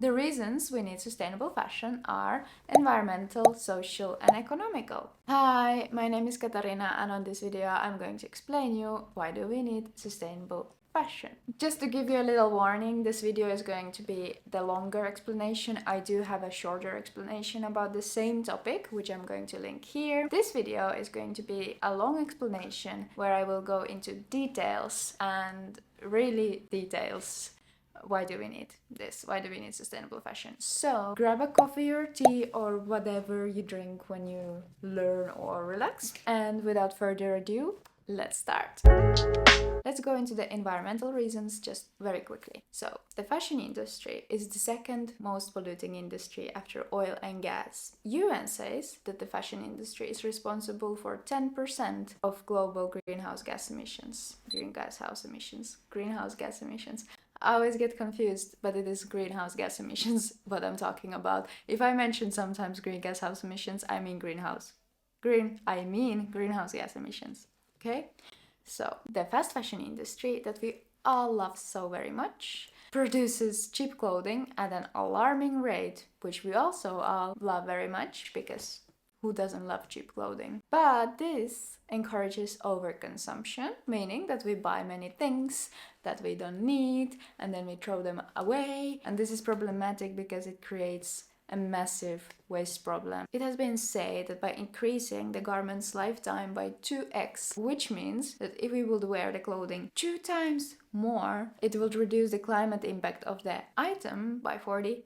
The reasons we need sustainable fashion are environmental, social, and economical. Hi, my name is Katarina, and on this video I'm going to explain you why do we need sustainable fashion. Just to give you a little warning, this video is going to be the longer explanation. I do have a shorter explanation about the same topic, which I'm going to link here. This video is going to be a long explanation where I will go into details and really details. Why do we need this? Why do we need sustainable fashion? So grab a coffee or tea or whatever you drink when you learn or relax. And without further ado, let's start. Let's go into the environmental reasons just very quickly. So, the fashion industry is the second most polluting industry after oil and gas. UN says that the fashion industry is responsible for 10% of global greenhouse gas emissions. Greenhouse gas emissions. I always get confused, but it is greenhouse gas emissions what I'm talking about. If I mention sometimes greenhouse emissions, I mean greenhouse gas emissions. Okay? So, the fast fashion industry that we all love so very much produces cheap clothing at an alarming rate, which we also all love very much because who doesn't love cheap clothing? But this encourages overconsumption, meaning that we buy many things that we don't need and then we throw them away. And this is problematic because it creates a massive waste problem. It has been said that by increasing the garment's lifetime by 2x, which means that if we would wear the clothing 2 times more, it would reduce the climate impact of the item by 49%.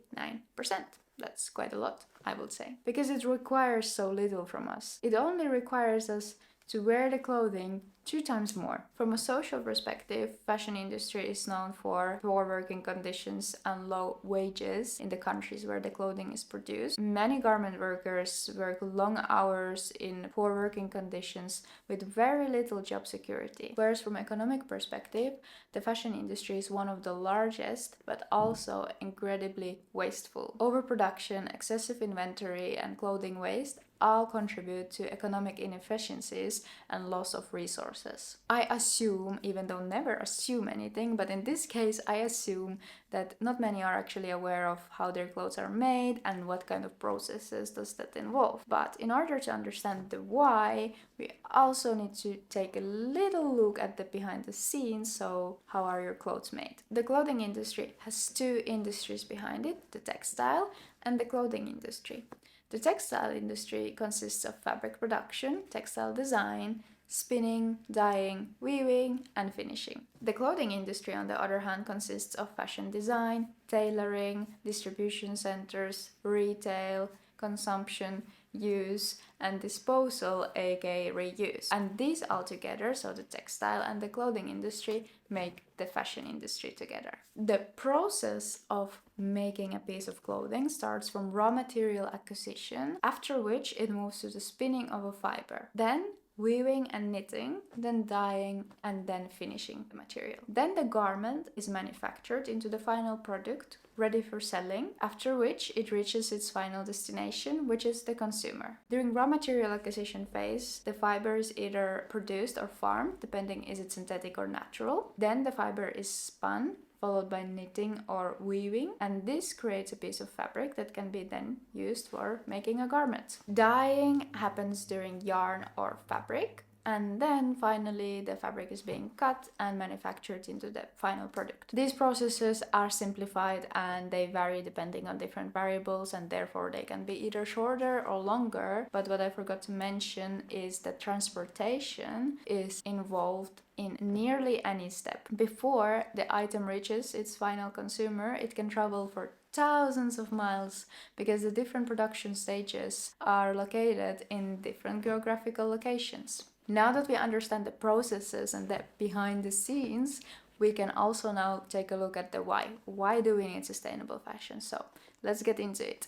That's quite a lot, I would say, because it requires so little from us. It only requires us to wear the clothing 2 times more. From a social perspective, fashion industry is known for poor working conditions and low wages in the countries where the clothing is produced. Many garment workers work long hours in poor working conditions with very little job security. Whereas from economic perspective, the fashion industry is one of the largest, but also incredibly wasteful. Overproduction, excessive inventory, and clothing waste all contribute to economic inefficiencies and loss of resources. I assume, even though never assume anything, but in this case I assume that not many are actually aware of how their clothes are made and what kind of processes does that involve. But in order to understand the why, we also need to take a little look at the behind the scenes. So how are your clothes made? The clothing industry has 2 industries behind it, the textile and the clothing industry. The textile industry consists of fabric production, textile design, spinning, dyeing, weaving, and finishing. The clothing industry, on the other hand, consists of fashion design, tailoring, distribution centers, retail, consumption, use, and disposal, aka reuse. And these all together, so the textile and the clothing industry, make the fashion industry together. The process of making a piece of clothing starts from raw material acquisition, after which it moves to the spinning of a fiber. Then weaving and knitting, then dyeing, and then finishing the material. Then the garment is manufactured into the final product, ready for selling, after which it reaches its final destination, which is the consumer. During raw material acquisition phase, the fiber is either produced or farmed, depending is it synthetic or natural. Then the fiber is spun, followed by knitting or weaving, and this creates a piece of fabric that can be then used for making a garment. Dyeing happens during yarn or fabric, and then finally the fabric is being cut and manufactured into the final product. These processes are simplified and they vary depending on different variables, and therefore they can be either shorter or longer. But what I forgot to mention is that transportation is involved in nearly any step. Before the item reaches its final consumer, it can travel for thousands of miles because the different production stages are located in different geographical locations. Now that we understand the processes and the behind the scenes, we can also now take a look at the why. Why do we need sustainable fashion? So let's get into it.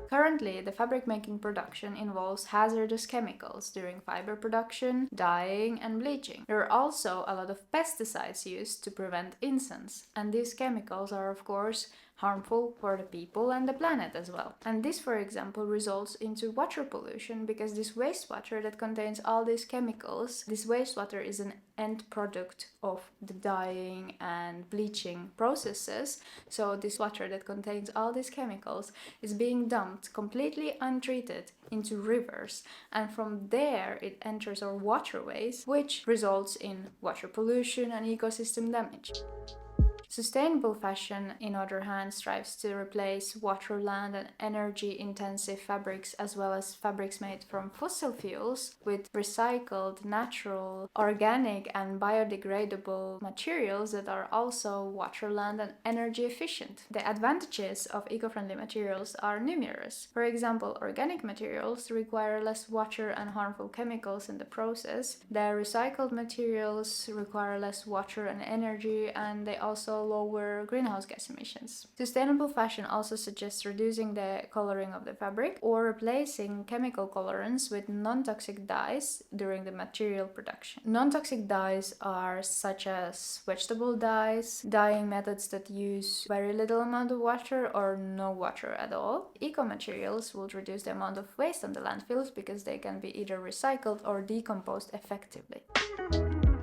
Currently, the fabric making production involves hazardous chemicals during fiber production, dyeing, and bleaching. There are also a lot of pesticides used to prevent insects, and these chemicals are, of course, harmful for the people and the planet as well. And this, for example, results into water pollution because this wastewater that contains all these chemicals, this wastewater is an end product of the dyeing and bleaching processes. So this water that contains all these chemicals is being dumped completely untreated into rivers, and from there it enters our waterways, which results in water pollution and ecosystem damage. Sustainable fashion, on other hand, strives to replace water, land, and energy-intensive fabrics as well as fabrics made from fossil fuels with recycled, natural, organic, and biodegradable materials that are also water, land, and energy efficient. The advantages of eco-friendly materials are numerous. For example, organic materials require less water and harmful chemicals in the process. The recycled materials require less water and energy, and they also lower greenhouse gas emissions. Sustainable fashion also suggests reducing the coloring of the fabric or replacing chemical colorants with non-toxic dyes during the material production. Non-toxic dyes are such as vegetable dyes, dyeing methods that use very little amount of water or no water at all. Eco-materials will reduce the amount of waste on the landfills because they can be either recycled or decomposed effectively.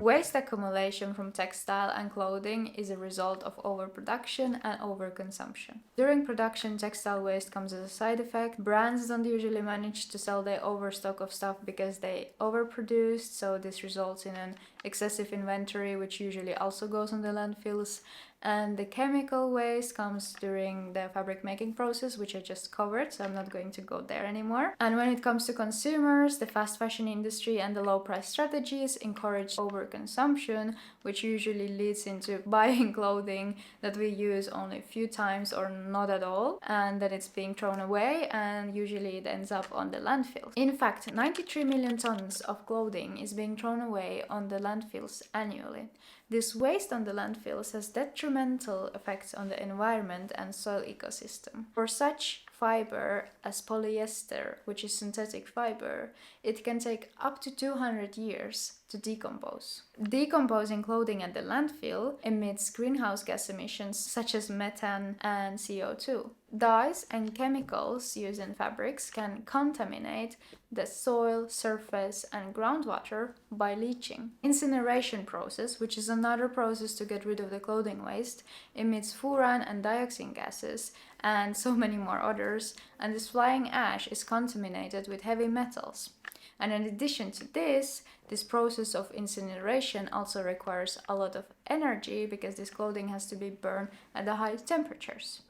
Waste accumulation from textile and clothing is a result of overproduction and overconsumption. During production, textile waste comes as a side effect. Brands don't usually manage to sell their overstock of stuff because they overproduced, so this results in an excessive inventory, which usually also goes on the landfills. And the chemical waste comes during the fabric making process, which I just covered, so I'm not going to go there anymore. And when it comes to consumers, the fast fashion industry and the low price strategies encourage overconsumption, which usually leads into buying clothing that we use only a few times or not at all, and then it's being thrown away, and usually it ends up on the landfill. In fact, 93 million tons of clothing is being thrown away on the landfills annually. This waste on the landfills has detrimental effects on the environment and soil ecosystem. For such fiber as polyester, which is synthetic fiber, it can take up to 200 years to decompose. Decomposing clothing at the landfill emits greenhouse gas emissions such as methane and CO2. Dyes and chemicals used in fabrics can contaminate the soil, surface, and groundwater by leaching. Incineration process, which is another process to get rid of the clothing waste, emits furan and dioxin gases and so many more others, and this flying ash is contaminated with heavy metals. And in addition to this process of incineration also requires a lot of energy because this clothing has to be burned at the high temperatures.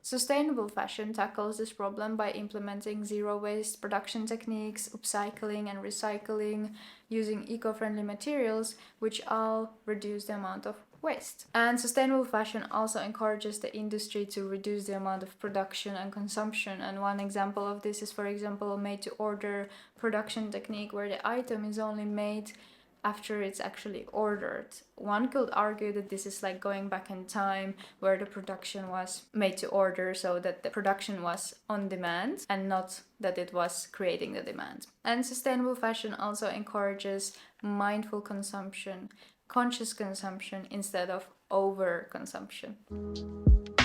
Sustainable fashion tackles this problem by implementing zero-waste production techniques, upcycling and recycling, using eco-friendly materials, which all reduce the amount of waste. And sustainable fashion also encourages the industry to reduce the amount of production and consumption. And one example of this is, for example, a made-to-order production technique where the item is only made after it's actually ordered. One could argue that this is like going back in time where the production was made to order, so that the production was on demand and not that it was creating the demand. And sustainable fashion also encourages mindful consumption, conscious consumption instead of overconsumption.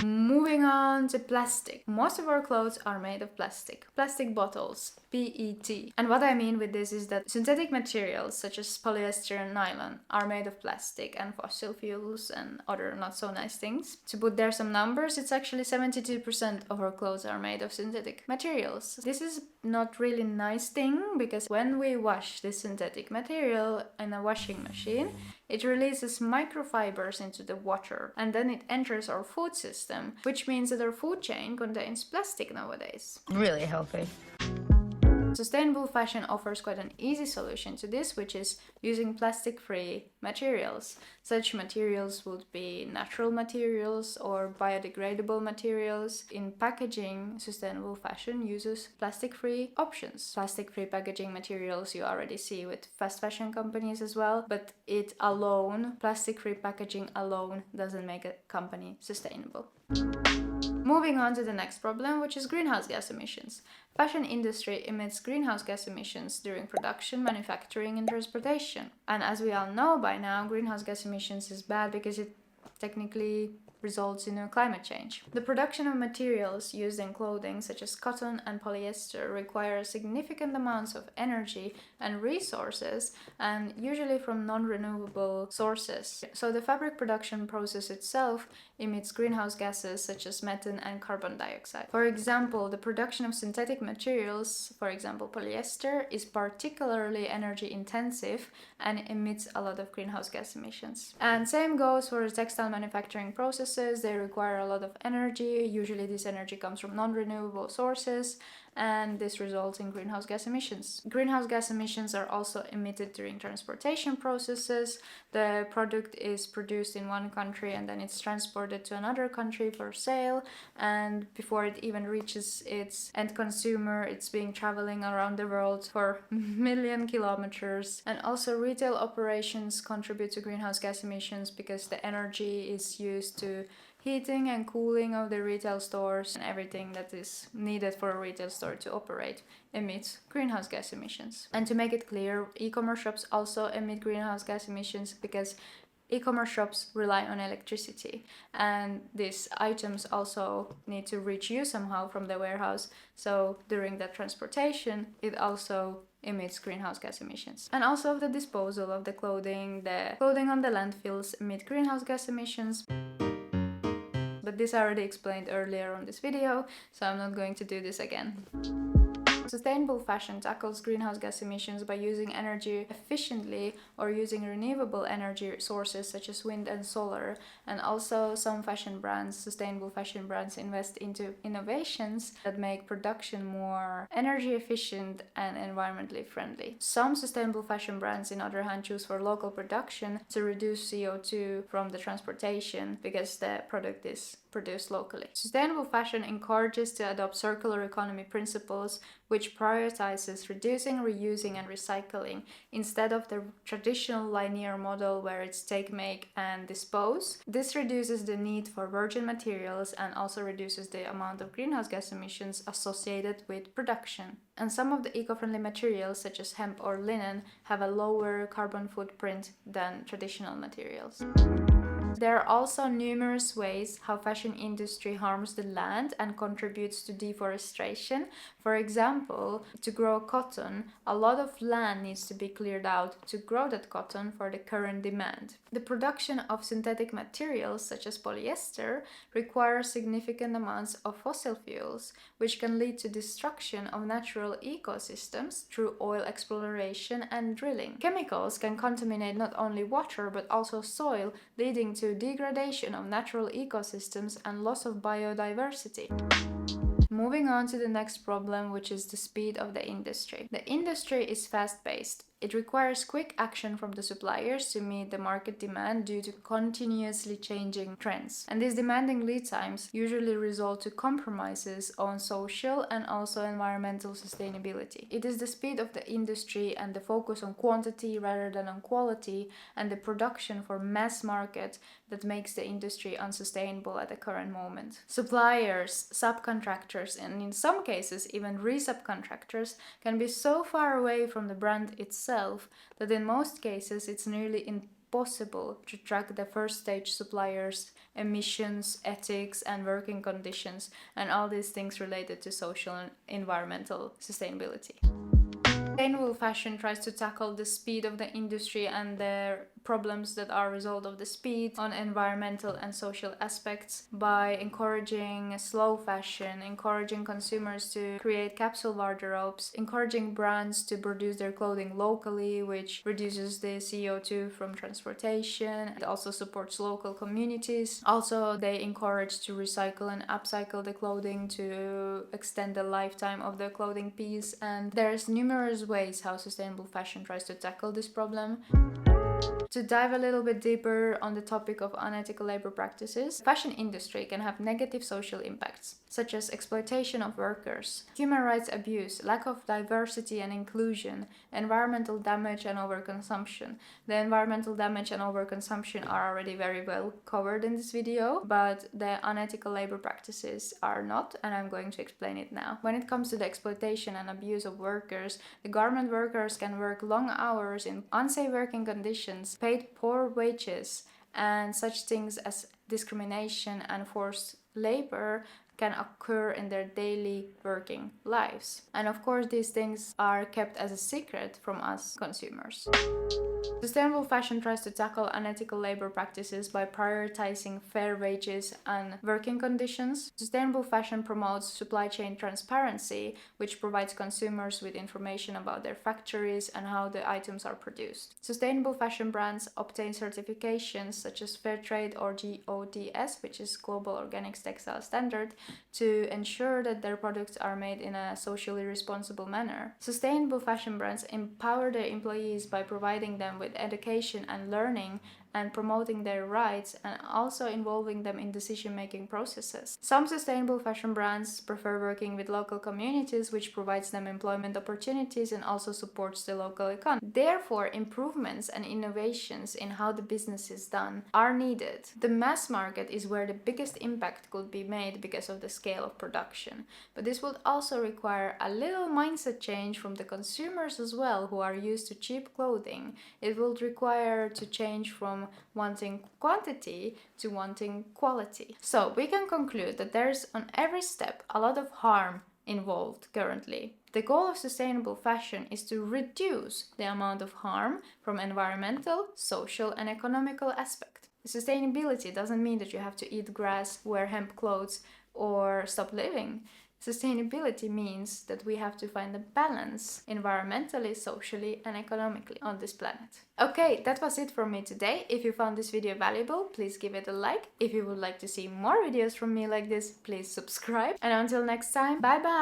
Moving on to plastic. Most of our clothes are made of plastic. Plastic bottles, PET. And what I mean with this is that synthetic materials such as polyester and nylon are made of plastic and fossil fuels and other not so nice things. To put there some numbers, it's actually 72% of our clothes are made of synthetic materials. This is not really nice thing because when we wash this synthetic material in a washing machine, it releases microfibers into the water and then it enters our food system, which means that our food chain contains plastic nowadays. Really healthy. Sustainable fashion offers quite an easy solution to this, which is using plastic-free materials. Such materials would be natural materials or biodegradable materials. In packaging, sustainable fashion uses plastic-free options. Plastic-free packaging materials you already see with fast fashion companies as well, but plastic-free packaging alone doesn't make a company sustainable. Moving on to the next problem, which is greenhouse gas emissions. Fashion industry emits greenhouse gas emissions during production, manufacturing, and transportation. And as we all know by now, greenhouse gas emissions is bad because it technically results in climate change. The production of materials used in clothing, such as cotton and polyester, require significant amounts of energy and resources, and usually from non-renewable sources. So the fabric production process itself emits greenhouse gases such as methane and carbon dioxide. For example, the production of synthetic materials, for example polyester, is particularly energy intensive and emits a lot of greenhouse gas emissions. And same goes for textile manufacturing processes. They require a lot of energy. Usually this energy comes from non-renewable sources, and this results in greenhouse gas emissions. Greenhouse gas emissions are also emitted during transportation processes. The product is produced in one country and then it's transported to another country for sale, and before it even reaches its end consumer, it's being traveling around the world for million kilometers. And also retail operations contribute to greenhouse gas emissions because the energy is used to heating and cooling of the retail stores, and everything that is needed for a retail store to operate emits greenhouse gas emissions. And to make it clear, e-commerce shops also emit greenhouse gas emissions because e-commerce shops rely on electricity, and these items also need to reach you somehow from the warehouse, so during that transportation it also emits greenhouse gas emissions. And also the disposal of the clothing on the landfills emit greenhouse gas emissions. But this I already explained earlier on this video, so I'm not going to do this again. Sustainable fashion tackles greenhouse gas emissions by using energy efficiently or using renewable energy sources such as wind and solar. And also some fashion brands, sustainable fashion brands, invest into innovations that make production more energy efficient and environmentally friendly. Some sustainable fashion brands, on the other hand, choose for local production to reduce CO2 from the transportation because the product is produced locally. Sustainable fashion encourages to adopt circular economy principles, which prioritizes reducing, reusing, and recycling instead of the traditional linear model where it's take, make, and dispose. This reduces the need for virgin materials and also reduces the amount of greenhouse gas emissions associated with production. And some of the eco-friendly materials, such as hemp or linen, have a lower carbon footprint than traditional materials. There are also numerous ways how fashion industry harms the land and contributes to deforestation. For example, to grow cotton, a lot of land needs to be cleared out to grow that cotton for the current demand. The production of synthetic materials such as polyester requires significant amounts of fossil fuels, which can lead to destruction of natural ecosystems through oil exploration and drilling. Chemicals can contaminate not only water but also soil, leading to degradation of natural ecosystems and loss of biodiversity. Moving on to the next problem, which is the speed of the industry. The industry is fast-paced. It requires quick action from the suppliers to meet the market demand due to continuously changing trends. And these demanding lead times usually result to compromises on social and also environmental sustainability. It is the speed of the industry and the focus on quantity rather than on quality and the production for mass market that makes the industry unsustainable at the current moment. Suppliers, subcontractors, and in some cases even re-subcontractors can be so far away from the brand itself that in most cases it's nearly impossible to track the first stage suppliers' emissions, ethics, and working conditions, and all these things related to social and environmental sustainability. Sustainable fashion tries to tackle the speed of the industry and the problems that are a result of the speed on environmental and social aspects by encouraging slow fashion, encouraging consumers to create capsule wardrobes, encouraging brands to produce their clothing locally, which reduces the CO2 from transportation. It also supports local communities. Also, they encourage to recycle and upcycle the clothing to extend the lifetime of the clothing piece. And there's numerous ways how sustainable fashion tries to tackle this problem. To dive a little bit deeper on the topic of unethical labor practices, the fashion industry can have negative social impacts, such as exploitation of workers, human rights abuse, lack of diversity and inclusion, environmental damage and overconsumption. The environmental damage and overconsumption are already very well covered in this video, but the unethical labor practices are not, and I'm going to explain it now. When it comes to the exploitation and abuse of workers, the garment workers can work long hours in unsafe working conditions, paid poor wages, and such things as discrimination and forced labor can occur in their daily working lives. And of course, these things are kept as a secret from us consumers. Sustainable fashion tries to tackle unethical labor practices by prioritizing fair wages and working conditions. Sustainable fashion promotes supply chain transparency, which provides consumers with information about their factories and how the items are produced. Sustainable fashion brands obtain certifications such as Fair Trade or GOTS, which is Global Organic Textile Standard, to ensure that their products are made in a socially responsible manner. Sustainable fashion brands empower their employees by providing them with education and learning and promoting their rights and also involving them in decision-making processes. Some sustainable fashion brands prefer working with local communities, which provides them employment opportunities and also supports the local economy. Therefore, improvements and innovations in how the business is done are needed. The mass market is where the biggest impact could be made because of the scale of production. But this would also require a little mindset change from the consumers as well, who are used to cheap clothing. It will require to change from wanting quantity to wanting quality. So we can conclude that there's on every step a lot of harm involved currently. The goal of sustainable fashion is to reduce the amount of harm from environmental, social, and economical aspect. Sustainability doesn't mean that you have to eat grass, wear hemp clothes, or stop living. Sustainability means that we have to find a balance environmentally, socially, and economically on this planet. Okay, that was it from me today. If you found this video valuable, please give it a like. If you would like to see more videos from me like this, please subscribe. And until next time, bye bye!